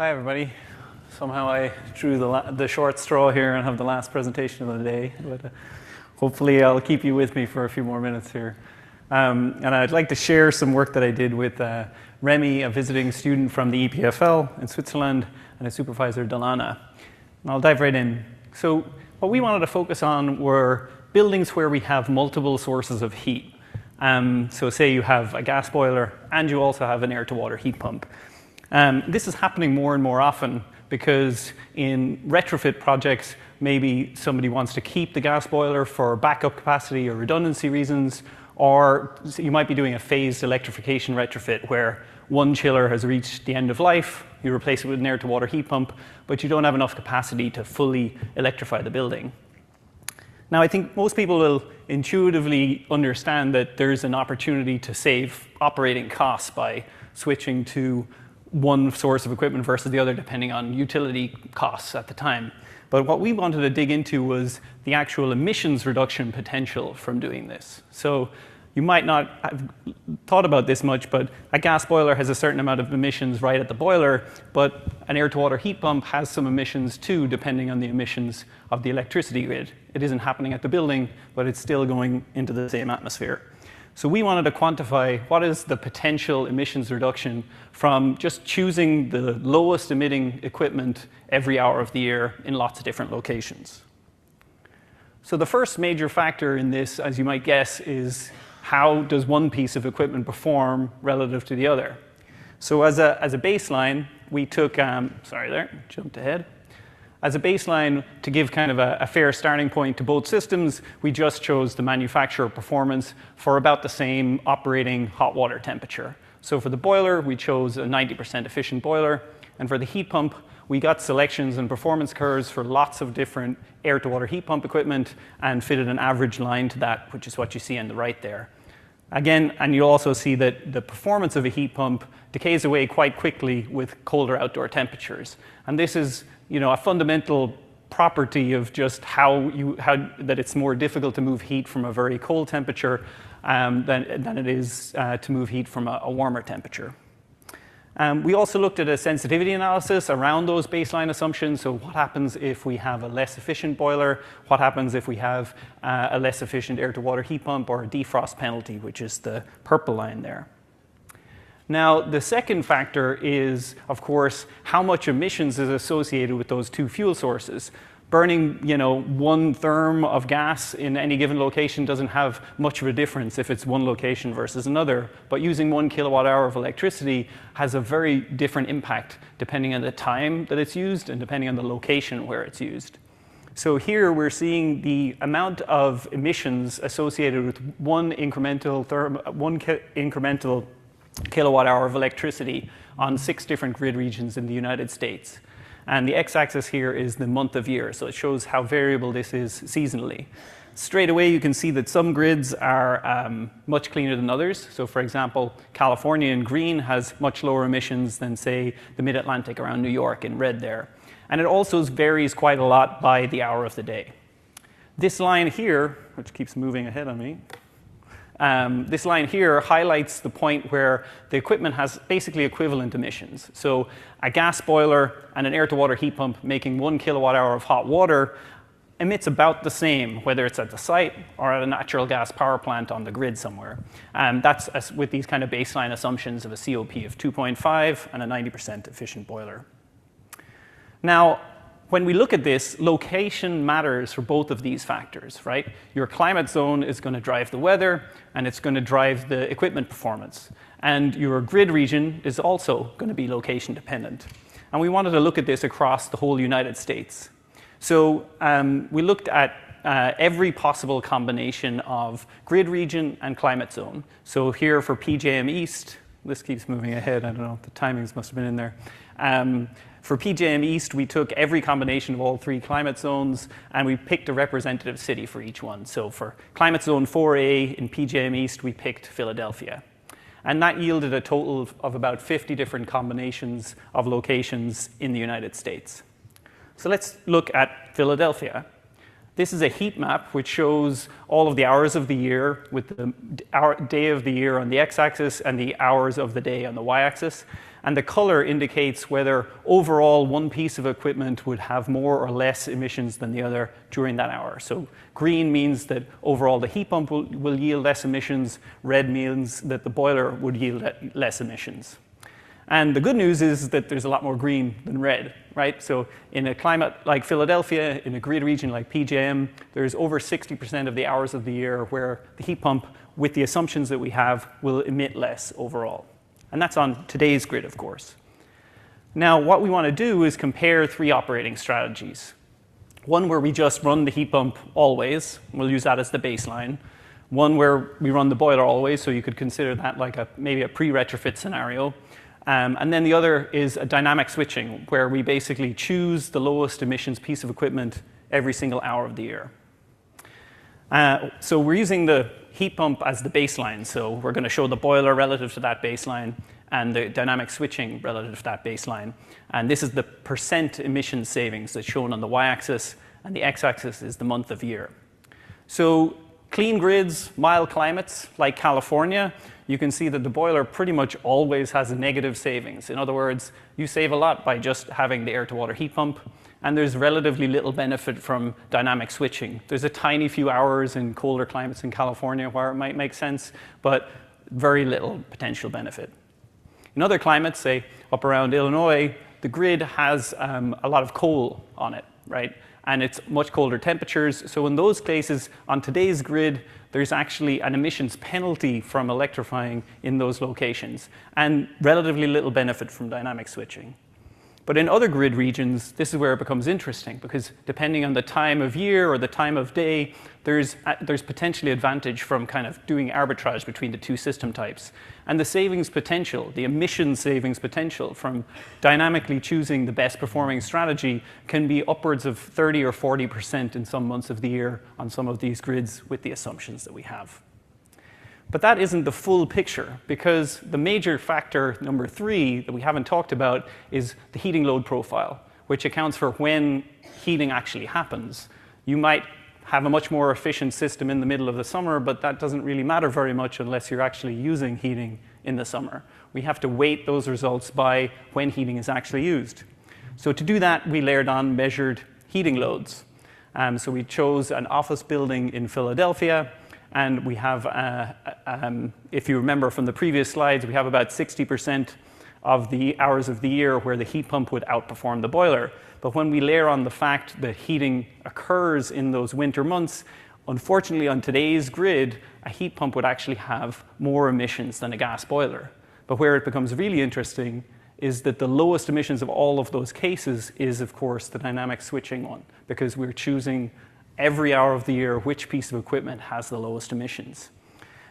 Hi, everybody. Somehow I drew the short straw here and have the last presentation of the day, but hopefully I'll keep you with me for a few more minutes here. And I'd like to share some work that I did with Remy, a visiting student from the EPFL in Switzerland, and a supervisor, Dalana. And I'll dive right in. So what we wanted to focus on were buildings where we have multiple sources of heat. So say you have a gas boiler and you also have an air-to-water heat pump. This is happening more and more often because in retrofit projects, maybe somebody wants to keep the gas boiler for backup capacity or redundancy reasons, or you might be doing a phased electrification retrofit where one chiller has reached the end of life, you replace it with an air-to-water heat pump, but you don't have enough capacity to fully electrify the building. Now, I think most people will intuitively understand that there's an opportunity to save operating costs by switching to one source of equipment versus the other, depending on utility costs at the time. But what we wanted to dig into was the actual emissions reduction potential from doing this. So you might not have thought about this much, but a gas boiler has a certain amount of emissions right at the boiler, but an air-to-water heat pump has some emissions too, depending on the emissions of the electricity grid. It isn't happening at the building, but it's still going into the same atmosphere. So we wanted to quantify what is the potential emissions reduction from just choosing the lowest emitting equipment every hour of the year in lots of different locations. So the first major factor in this, as you might guess, is how does one piece of equipment perform relative to the other? So as a baseline, we took, jumped ahead. As a baseline, to give kind of a fair starting point to both systems, we just chose the manufacturer performance for about the same operating hot water temperature. So for the boiler, we chose a 90% efficient boiler. And for the heat pump, we got selections and performance curves for lots of different air-to-water heat pump equipment and fitted an average line to that, which is what you see on the right there. Again, and you'll also see that the performance of a heat pump decays away quite quickly with colder outdoor temperatures. And this is a fundamental property of just how that it's more difficult to move heat from a very cold temperature than it is to move heat from a warmer temperature. We also looked at a sensitivity analysis around those baseline assumptions. So what happens if we have a less efficient boiler? What happens if we have a less efficient air-to-water heat pump or a defrost penalty, which is the purple line there? Now, the second factor is, of course, how much emissions is associated with those two fuel sources. Burning, one therm of gas in any given location doesn't have much of a difference if it's one location versus another. But using 1 kilowatt hour of electricity has a very different impact depending on the time that it's used and depending on the location where it's used. So here we're seeing the amount of emissions associated with one incremental kilowatt hour of electricity on 6 different grid regions in the United States. And the x-axis here is the month of year, so it shows how variable this is seasonally. Straight away, you can see that some grids are much cleaner than others. So for example, California in green has much lower emissions than, say, the mid-Atlantic around New York in red there. And it also varies quite a lot by the hour of the day. This line here, which keeps moving ahead on me, this line here highlights the point where the equipment has basically equivalent emissions. So a gas boiler and an air-to-water heat pump making 1 kilowatt hour of hot water emits about the same, whether it's at the site or at a natural gas power plant on the grid somewhere. That's with these kind of baseline assumptions of a COP of 2.5 and a 90% efficient boiler. Now, when we look at this, location matters for both of these factors, right? Your climate zone is going to drive the weather, and it's going to drive the equipment performance. And your grid region is also going to be location dependent. And we wanted to look at this across the whole United States. So we looked at every possible combination of grid region and climate zone. So here for PJM East, this keeps moving ahead, I don't know, the timings must have been in there. For PJM East, we took every combination of all 3 climate zones, and we picked a representative city for each one. So for climate zone 4A in PJM East, we picked Philadelphia. And that yielded a total of about 50 different combinations of locations in the United States. So let's look at Philadelphia. This is a heat map which shows all of the hours of the year with the day of the year on the x-axis and the hours of the day on the y-axis. And the color indicates whether overall one piece of equipment would have more or less emissions than the other during that hour. So green means that overall the heat pump will yield less emissions. Red means that the boiler would yield less emissions. And the good news is that there's a lot more green than red, right? So in a climate like Philadelphia, in a grid region like PJM, there's over 60% of the hours of the year where the heat pump, with the assumptions that we have, will emit less overall. And that's on today's grid, of course. Now, what we want to do is compare 3 operating strategies. One where we just run the heat pump always. We'll use that as the baseline. One where we run the boiler always, so you could consider that like maybe a pre-retrofit scenario. And then the other is a dynamic switching, where we basically choose the lowest emissions piece of equipment every single hour of the year. So we're using the heat pump as the baseline. So we're going to show the boiler relative to that baseline and the dynamic switching relative to that baseline. And this is the percent emission savings that's shown on the y-axis, and the x-axis is the month of year. So clean grids, mild climates like California, you can see that the boiler pretty much always has a negative savings. In other words, you save a lot by just having the air-to-water heat pump, and there's relatively little benefit from dynamic switching. There's a tiny few hours in colder climates in California where it might make sense, but very little potential benefit. In other climates, say up around Illinois, the grid has a lot of coal on it, right? And it's much colder temperatures. So in those cases, on today's grid, there's actually an emissions penalty from electrifying in those locations, and relatively little benefit from dynamic switching. But in other grid regions, this is where it becomes interesting, because depending on the time of year or the time of day, there's potentially advantage from kind of doing arbitrage between the 2 system types. And the savings potential, the emission savings potential from dynamically choosing the best performing strategy can be upwards of 30 or 40% in some months of the year on some of these grids with the assumptions that we have. But that isn't the full picture, because the major factor, number 3, that we haven't talked about is the heating load profile, which accounts for when heating actually happens. You might have a much more efficient system in the middle of the summer, but that doesn't really matter very much unless you're actually using heating in the summer. We have to weight those results by when heating is actually used. So to do that, we layered on measured heating loads. So we chose an office building in Philadelphia. And we have, if you remember from the previous slides, we have about 60% of the hours of the year where the heat pump would outperform the boiler. But when we layer on the fact that heating occurs in those winter months, unfortunately on today's grid, a heat pump would actually have more emissions than a gas boiler. But where it becomes really interesting is that the lowest emissions of all of those cases is, of course, the dynamic switching one, because we're choosing every hour of the year which piece of equipment has the lowest emissions.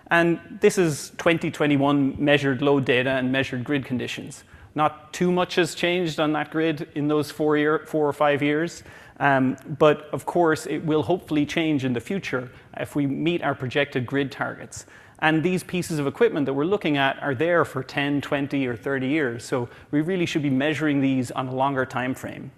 And this is 2021 measured load data and measured grid conditions. Not too much has changed on that grid in those 4 or 5 years, but of course it will hopefully change in the future if we meet our projected grid targets. And these pieces of equipment that we're looking at are there for 10, 20, or 30 years, so we really should be measuring these on a longer time frame.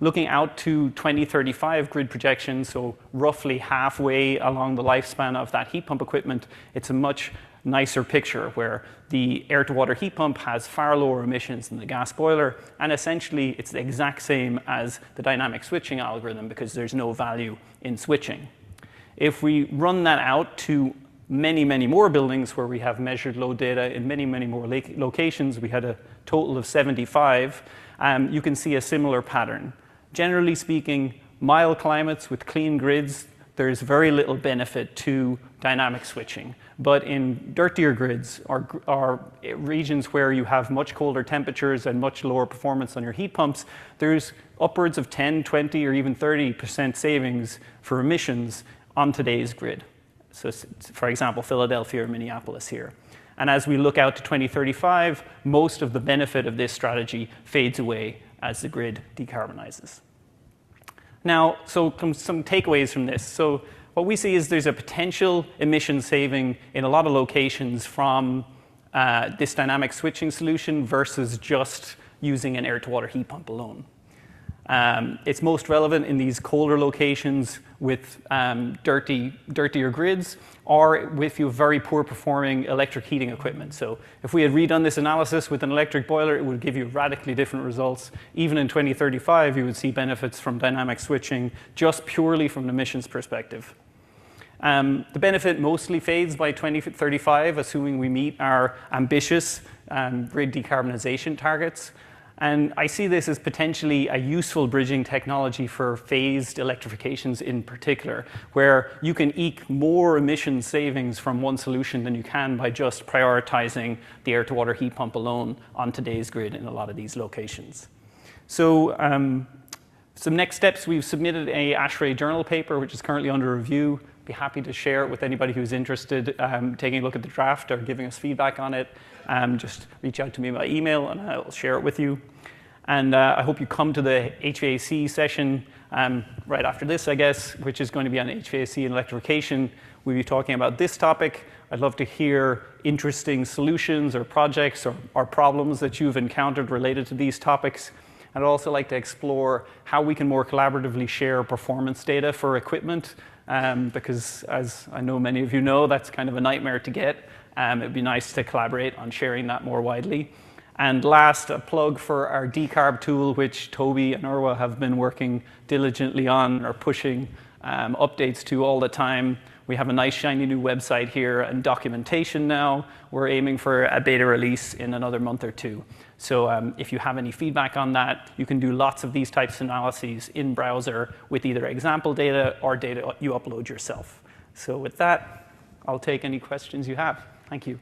Looking out to 2035 grid projections, so roughly halfway along the lifespan of that heat pump equipment, it's a much nicer picture where the air-to-water heat pump has far lower emissions than the gas boiler, and essentially it's the exact same as the dynamic switching algorithm because there's no value in switching. If we run that out to many, many more buildings where we have measured load data in many, many more locations, we had a total of 75, you can see a similar pattern. Generally speaking, mild climates with clean grids, there's very little benefit to dynamic switching. But in dirtier grids or regions where you have much colder temperatures and much lower performance on your heat pumps, there's upwards of 10, 20, or even 30% savings for emissions on today's grid. So, for example, Philadelphia or Minneapolis here. And as we look out to 2035, most of the benefit of this strategy fades away as the grid decarbonizes. Now, so some takeaways from this. So what we see is there's a potential emission saving in a lot of locations from this dynamic switching solution versus just using an air-to-water heat pump alone. It's most relevant in these colder locations with dirtier grids, or if you have very poor performing electric heating equipment. So if we had redone this analysis with an electric boiler, it would give you radically different results. Even in 2035, you would see benefits from dynamic switching just purely from an emissions perspective. The benefit mostly fades by 2035, assuming we meet our ambitious grid decarbonization targets. And I see this as potentially a useful bridging technology for phased electrifications in particular, where you can eke more emission savings from one solution than you can by just prioritizing the air-to-water heat pump alone on today's grid in a lot of these locations. So some next steps, we've submitted a ASHRAE journal paper, which is currently under review. Be happy to share it with anybody who's interested, taking a look at the draft or giving us feedback on it. Just reach out to me by email and I'll share it with you. And I hope you come to the HVAC session right after this, I guess, which is going to be on HVAC and electrification. We'll be talking about this topic. I'd love to hear interesting solutions or projects or problems that you've encountered related to these topics. I'd also like to explore how we can more collaboratively share performance data for equipment, because as I know many of you know, that's kind of a nightmare to get. It'd be nice to collaborate on sharing that more widely. And last, a plug for our decarb tool, which Toby and Urwa have been working diligently on or pushing updates to all the time. We have a nice shiny new website here and documentation now. We're aiming for a beta release in another month or two. So if you have any feedback on that, you can do lots of these types of analyses in browser with either example data or data you upload yourself. So with that, I'll take any questions you have. Thank you.